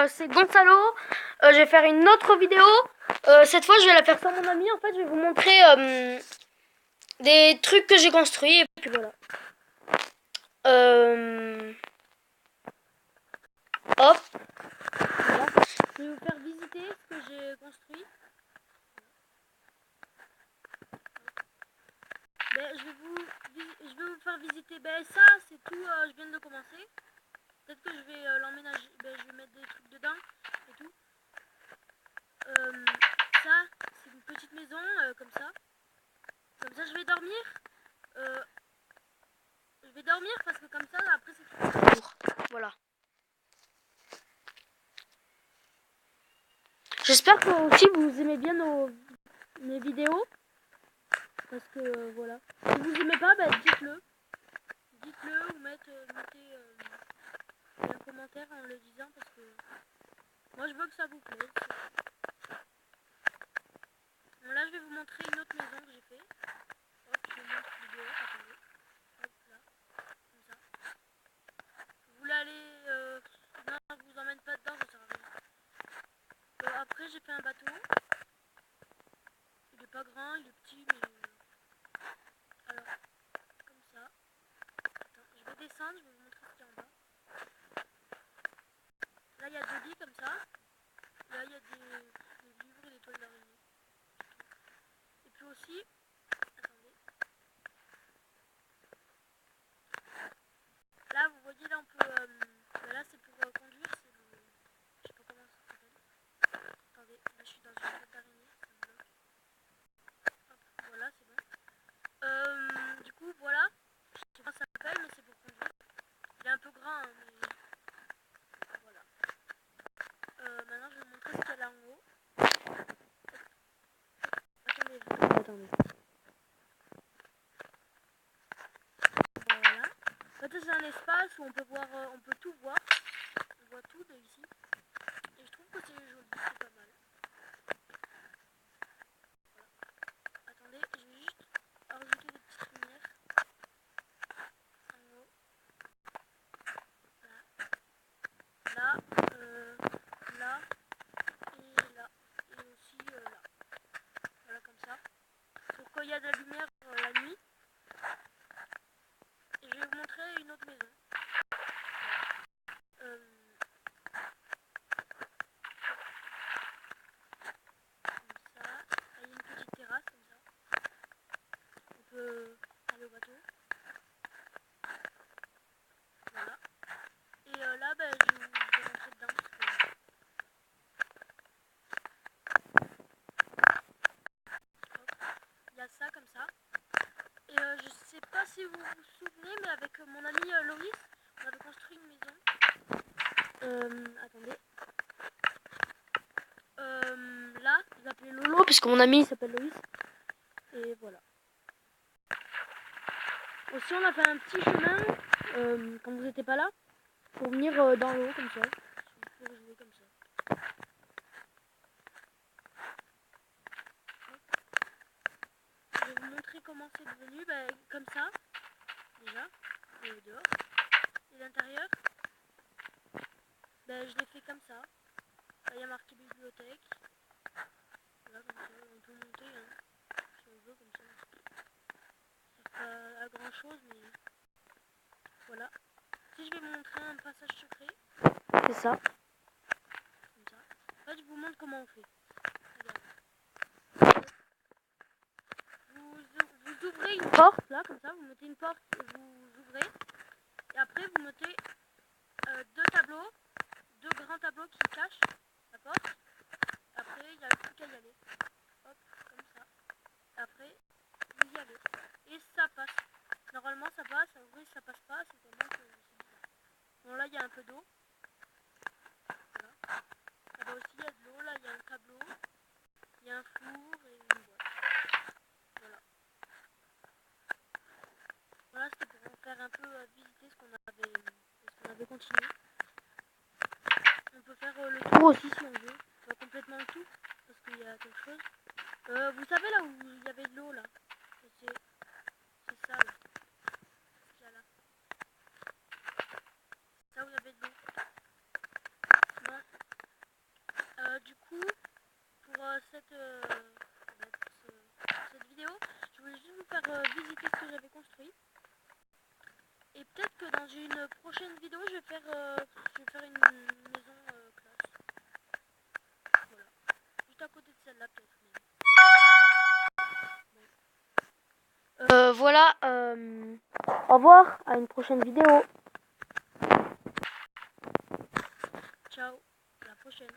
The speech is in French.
c'est Gonzalo. Je vais faire une autre vidéo. Cette fois, je vais la faire sans mon ami. En fait, je vais vous montrer des trucs que j'ai construits. Et puis voilà. Hop. Voilà. Je vais vous faire visiter ce que j'ai construit. Ben, je vais vous faire visiter. Ben, ça, c'est tout. Je viens de commencer. Peut-être que je vais l'emménager. Ben, je vais mettre des trucs dedans et tout. Ça, c'est une petite maison comme ça. Comme ça, je vais dormir. Je vais dormir parce que comme ça, après, c'est tout. Voilà. J'espère que aussi vous aimez bien mes vidéos. Parce que voilà. Si vous aimez pas, bah, dites-le. Dites-le ou mettez un commentaire en le disant parce que moi je veux que ça vous plaise. Bon, là je vais vous montrer une autre maison que j'ai fait. Hop, je vous montre la vidéo, attendez. Hop là, comme ça. Vous voulez aller non, je vous emmène pas dedans, ça sert à rien. Après j'ai fait un bateau. Il est pas grand, il est petit mais alors comme ça. Attends, je vais descendre, je vais vous montrer ce qu'il y a en bas. Là il y a des lits comme ça. Là il y a des livres et des toiles d'araignée. Et puis aussi, attendez. Là vous voyez là on peut, bah là c'est pour conduire, c'est le, je sais pas comment ça s'appelle. Attendez, là je suis dans une toile d'araignée, ça me bloque. Hop, voilà c'est bon. Du coup voilà, je sais pas comment ça s'appelle mais c'est pour conduire. Il est un peu grand hein, mais voilà. Maintenant je vais vous montrer ce qu'il y a là en haut. Attendez. Voilà. En fait, c'est un espace où on peut voir, on peut tout voir. On voit tout de ici. Et je trouve que c'est joli, c'est pas mal. Voilà. Attendez, je vais juste rajouter des petites lumières. En haut. Là. Là. Et là. Et aussi là. Voilà, comme ça. Pour qu'il y a de la lumière la nuit. Et je vais vous montrer une autre maison. Comme ça. Il y a une petite terrasse comme ça. On peut aller au bateau. Voilà. Et là, bah, je vais rentrer dedans. Il y a ça comme ça. Et je sais pas si vous vous souvenez, mais avec mon ami Loïs, on avait construit une maison. Attendez. Là, je l'appelais Lolo, puisque mon ami s'appelle Loïs. Et voilà. Aussi, on a fait un petit chemin, quand vous n'étiez pas là, pour venir dans l'eau, comme ça. Pour jouer comme ça. Je vais vous montrer comment c'est devenu, bah, comme ça, déjà, dehors. Et l'intérieur, bah, je l'ai fait comme ça. Là, il y a marqué bibliothèque. Là, comme ça, on peut monter, hein, si on veut, comme ça. Ça sert pas à grand chose, mais voilà. Si je vais vous montrer un passage secret, c'est ça. Comme ça. En fait, je vous montre comment on fait. Regardez. Vous ouvrez une porte, là, comme ça. Vous mettez une porte, vous ouvrez. Et après, vous mettez deux tableaux, deux grands tableaux qui cachent la porte. Après, il n'y a plus qu'à y aller. Hop, comme ça. Après, vous y allez. Et ça passe. Normalement, ça passe. Oui, ça passe pas. C'est vraiment que c'est bizarre. Bon, là, il y a un peu d'eau. Voilà. Là-bas aussi, il y a de l'eau. Là, il y a un tableau. Il y a un four et une boîte. Voilà. Voilà, c'était pour vous faire un peu visiter ce qu'on avait continué. On peut faire le tour aussi si on veut. Pas complètement le tout, parce qu'il y a quelque chose. Vous savez là où il y avait de l'eau là, c'est ça là. Ce qu'il y a là. Ça où il y avait de l'eau. Non. visiter ce que j'avais construit. Et peut-être que dans une prochaine vidéo, je vais faire une maison classe. Voilà. Juste à côté de celle-là, peut-être. Voilà. Au revoir. À une prochaine vidéo. Ciao. À la prochaine.